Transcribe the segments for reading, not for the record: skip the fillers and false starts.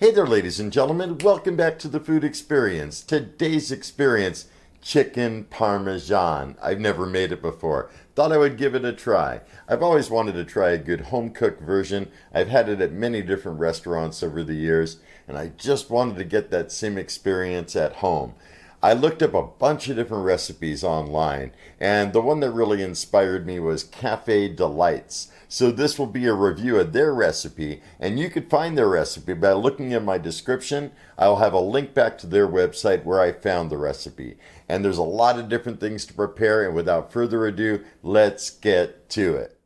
Hey there, ladies and gentlemen. Welcome back to the Food Experience. Today's experience, Chicken Parmesan. I've never made it before. Thought I would give it a try. I've always wanted to try a good home-cooked version. I've had it at many different restaurants over the years, and I just wanted to get that same experience at home. I looked up a bunch of different recipes online, and the one that really inspired me was Cafe Delights. So this will be a review of their recipe, and you could find their recipe by looking in my description. I'll have a link back to their website where I found the recipe. And there's a lot of different things to prepare, and without further ado, let's get to it.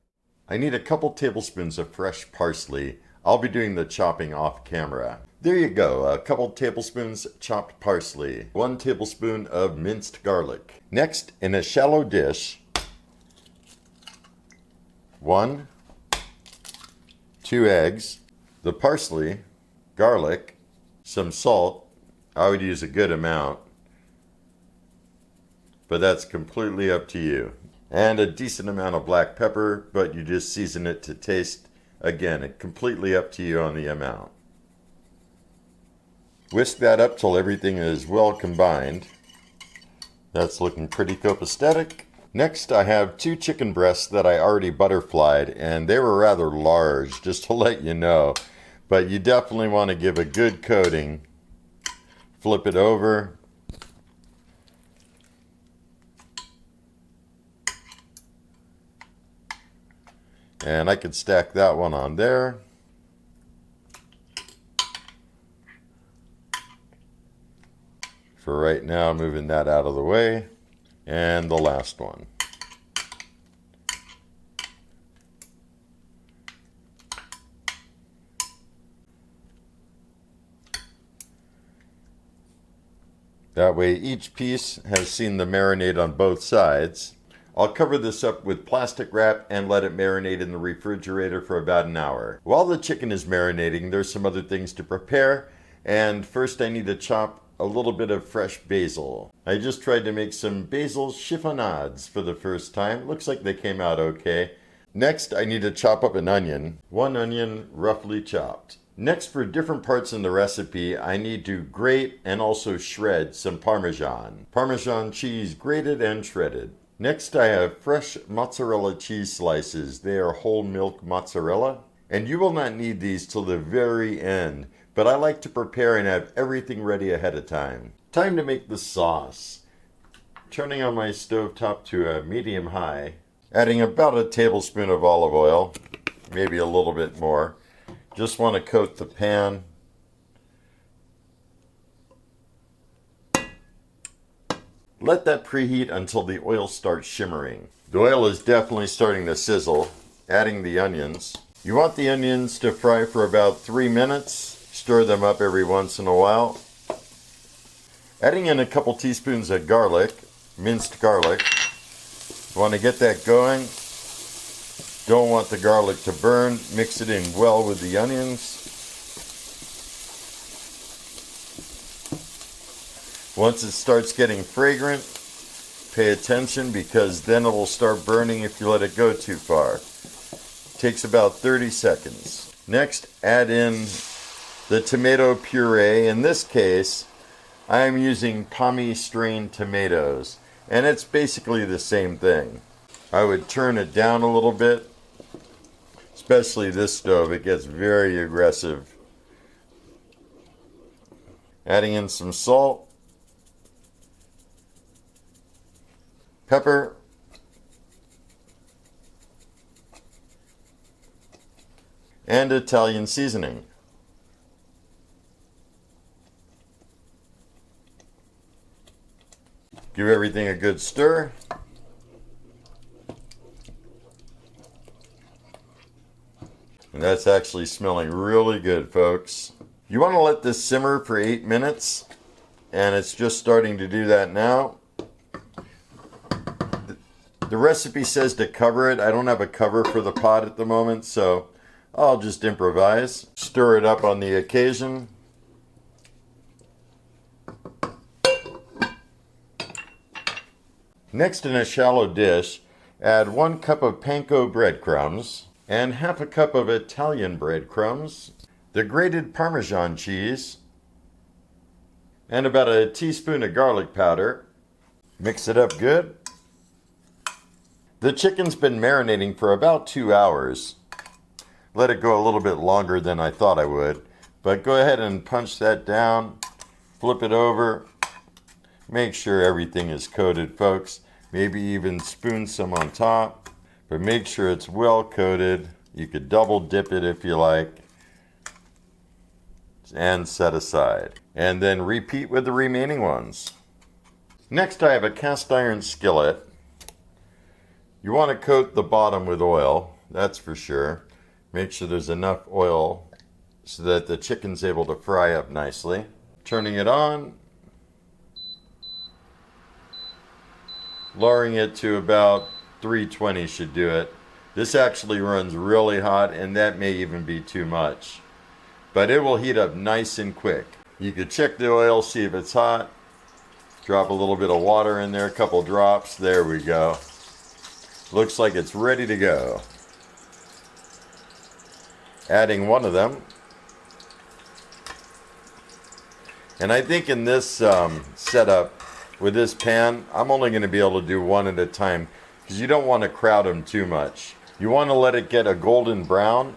I need a couple tablespoons of fresh parsley. I'll be doing the chopping off camera. There you go, a couple tablespoons chopped parsley, 1 tablespoon of minced garlic. Next, in a shallow dish, 2 eggs, the parsley, garlic, some salt. I would use a good amount, but that's completely up to you. And a decent amount of black pepper, but you just season it to taste. Again, it's completely up to you on the amount. Whisk that up till everything is well combined. That's looking pretty copacetic. Next, I have 2 chicken breasts that I already butterflied, and they were rather large, just to let you know. But you definitely want to give a good coating. Flip it over. And I could stack that one on there. For right now, moving that out of the way. And the last one. That way each piece has seen the marinade on both sides. I'll cover this up with plastic wrap and let it marinate in the refrigerator for about an hour. While the chicken is marinating, there's some other things to prepare. And first I need to chop a little bit of fresh basil. I just tried to make some basil chiffonades for the first time. Looks like they came out okay. Next, I need to chop up an onion. 1 onion roughly chopped. Next, for different parts in the recipe, I need to grate and also shred some Parmesan. Parmesan cheese grated and shredded. Next, I have fresh mozzarella cheese slices. They are whole milk mozzarella. And you will not need these till the very end, but I like to prepare and have everything ready ahead of time. Time to make the sauce. Turning on my stovetop to a medium high, adding about a tablespoon of olive oil, maybe a little bit more. Just want to coat the pan. Let that preheat until the oil starts shimmering. The oil is definitely starting to sizzle. Adding the onions. You want the onions to fry for about 3 minutes. Stir them up every once in a while. Adding in a couple teaspoons of garlic, minced garlic. You want to get that going. Don't want the garlic to burn. Mix it in well with the onions. Once it starts getting fragrant, pay attention because then it will start burning if you let it go too far. Takes about 30 seconds. Next, add in the tomato puree. In this case, I am using Parm strained tomatoes, and it's basically the same thing. I would turn it down a little bit, especially this stove. It gets very aggressive. Adding in some salt, pepper, and Italian seasoning. Give everything a good stir. And that's actually smelling really good, folks. You want to let this simmer for 8 minutes, and it's just starting to do that now. The recipe says to cover it. I don't have a cover for the pot at the moment, so I'll just improvise. Stir it up on the occasion. Next, in a shallow dish, add 1 cup of panko breadcrumbs and half a cup of Italian breadcrumbs. the grated Parmesan cheese, and about a teaspoon of garlic powder. Mix it up good. The chicken's been marinating for about 2 hours. Let it go a little bit longer than I thought I would, but go ahead and punch that down, flip it over, make sure everything is coated, folks. Maybe even spoon some on top, but make sure it's well coated. You could double dip it if you like, and set aside. And then repeat with the remaining ones. Next, I have a cast iron skillet. You want to coat the bottom with oil, that's for sure. Make sure there's enough oil so that the chicken's able to fry up nicely. Turning it on, lowering it to about 320 should do it. This actually runs really hot, and that may even be too much. But it will heat up nice and quick. You could check the oil, see if it's hot. Drop a little bit of water in there, a couple drops. There we go. Looks like it's ready to go. Adding one of them. And I think in this setup, with this pan, I'm only going to be able to do one at a time because you don't want to crowd them too much. You want to let it get a golden brown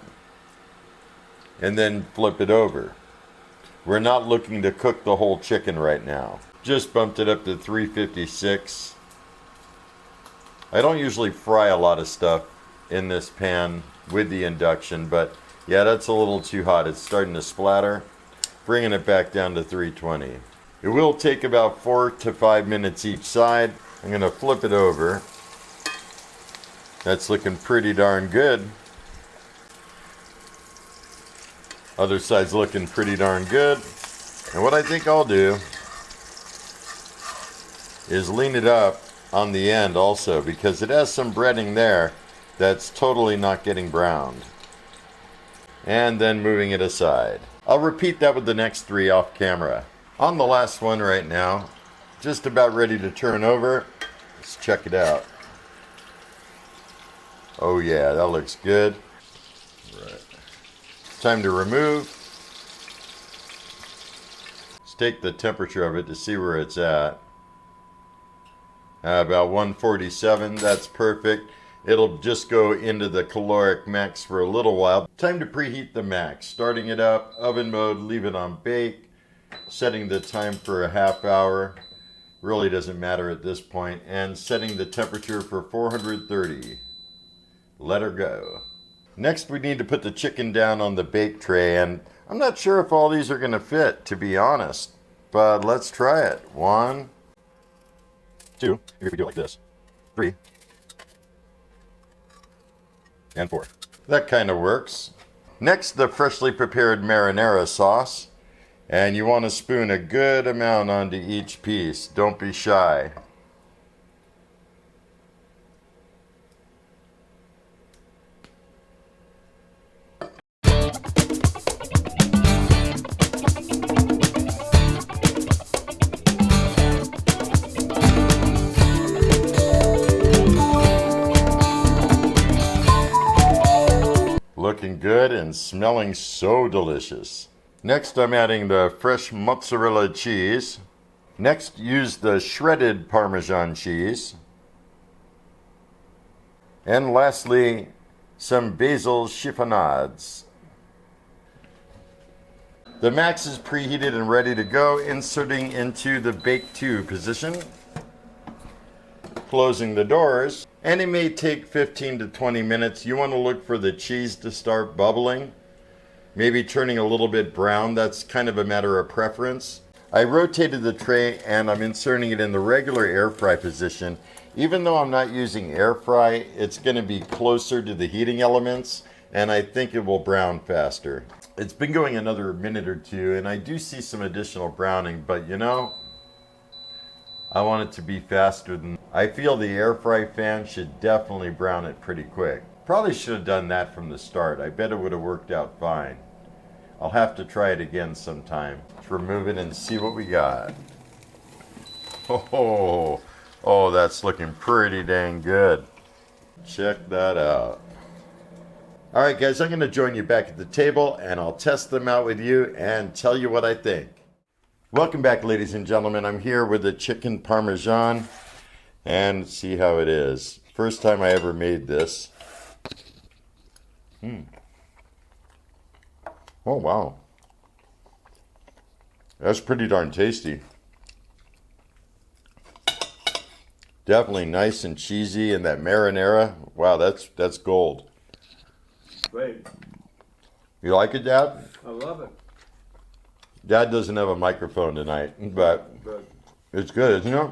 and then flip it over. We're not looking to cook the whole chicken right now. Just bumped it up to 356. I don't usually fry a lot of stuff in this pan with the induction, but yeah, that's a little too hot. It's starting to splatter. Bringing it back down to 320. It will take about 4 to 5 minutes each side. I'm going to flip it over. That's looking pretty darn good. Other side's looking pretty darn good. And what I think I'll do is lean it up on the end also, because it has some breading there that's totally not getting browned. And then moving it aside. I'll repeat that with the next 3 off camera. On the last one right now, just about ready to turn over. Let's check it out. Oh yeah, that looks good. Right. Time to remove. Let's take the temperature of it to see where it's at. About 147, that's perfect. It'll just go into the Kalorik Maxx for a little while. Time to preheat the Maxx. Starting it up, oven mode, leave it on bake. Setting the time for a half hour. Really doesn't matter at this point. And setting the temperature for 430. Let her go. Next, we need to put the chicken down on the bake tray, and I'm not sure if all these are going to fit, to be honest. But let's try it. 1, 2, if we do it like this, 3, and 4. That kind of works. Next, the freshly prepared marinara sauce. And you want to spoon a good amount onto each piece. Don't be shy. Looking good and smelling so delicious. Next, I'm adding the fresh mozzarella cheese. Next, use the shredded Parmesan cheese. And lastly, some basil chiffonades. The Maxx is preheated and ready to go, inserting into the bake to position. Closing the doors. And it may take 15 to 20 minutes. You want to look for the cheese to start bubbling. Maybe turning a little bit brown. That's kind of a matter of preference. I rotated the tray and I'm inserting it in the regular air fry position. Even though I'm not using air fry, it's going to be closer to the heating elements and I think it will brown faster. It's been going another minute or two and I do see some additional browning, but you know, I want it to be faster than... I feel the air fry fan should definitely brown it pretty quick. Probably should have done that from the start. I bet it would have worked out fine. I'll have to try it again sometime. Let's remove it and see what we got. Oh, that's looking pretty dang good. Check that out. All right, guys, I'm going to join you back at the table, and I'll test them out with you and tell you what I think. Welcome back, ladies and gentlemen. I'm here with the Chicken Parmesan, and see how it is. First time I ever made this. Oh, wow. That's pretty darn tasty. Definitely nice and cheesy, and that marinara, wow, that's gold. Great. You like it, Dad? I love it. Dad doesn't have a microphone tonight, but Good. it's good, isn't it?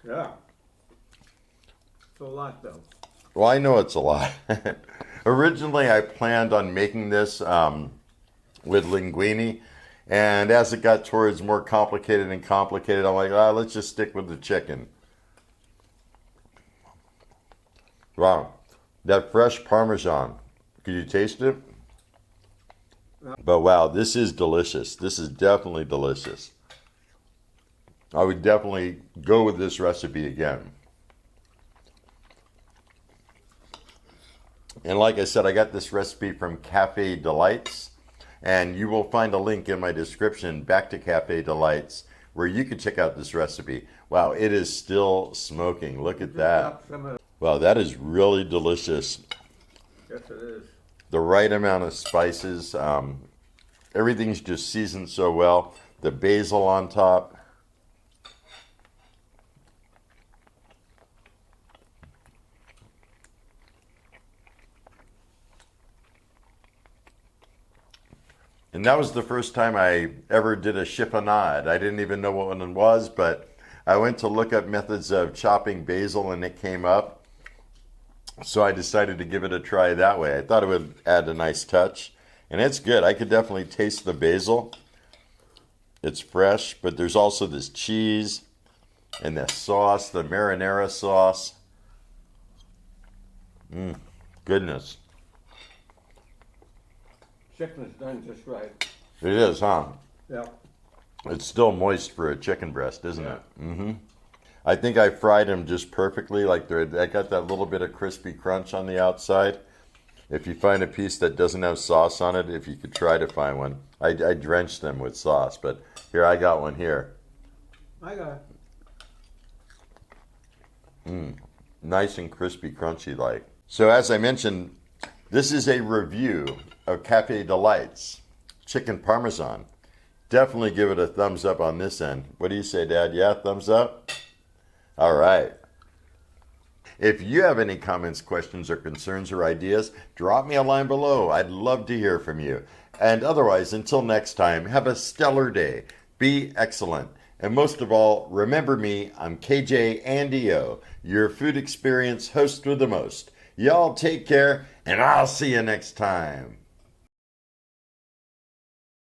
Yeah. It's a lot, though. Well, I know it's a lot. Originally, I planned on making this with linguine, and as it got towards more complicated and complicated, I'm like, let's just stick with the chicken. Wow, that fresh Parmesan. Could you taste it? But wow, this is delicious. This is definitely delicious. I would definitely go with this recipe again. And like I said, I got this recipe from Cafe Delights, and you will find a link in my description back to Cafe Delights where you can check out this recipe. Wow, it is still smoking. Look at that. Wow, that is really delicious. Yes, it is. The right amount of spices. Everything's just seasoned so well. The basil on top. And that was the first time I ever did a chiffonade. I didn't even know what one was, but I went to look up methods of chopping basil and it came up. So I decided to give it a try that way. I thought it would add a nice touch. And it's good. I could definitely taste the basil. It's fresh, but there's also this cheese and the sauce, the marinara sauce. Goodness. Chicken's done just right. It is, huh? Yeah. It's still moist for a chicken breast, isn't it? Mm-hmm. I think I fried them just perfectly. Like I got that little bit of crispy crunch on the outside. If you find a piece that doesn't have sauce on it, if you could try to find one. I drenched them with sauce, but here, I got one here. I got it. Nice and crispy, crunchy like. So as I mentioned, this is a review of Cafe Delights Chicken Parmesan. Definitely give it a thumbs up on this end. What do you say, Dad? Yeah, thumbs up? All right. If you have any comments, questions, or concerns or ideas, drop me a line below. I'd love to hear from you. And otherwise, until next time, have a stellar day. Be excellent. And most of all, remember me, I'm KJ Andy O, your food experience host with the most. Y'all take care, and I'll see you next time.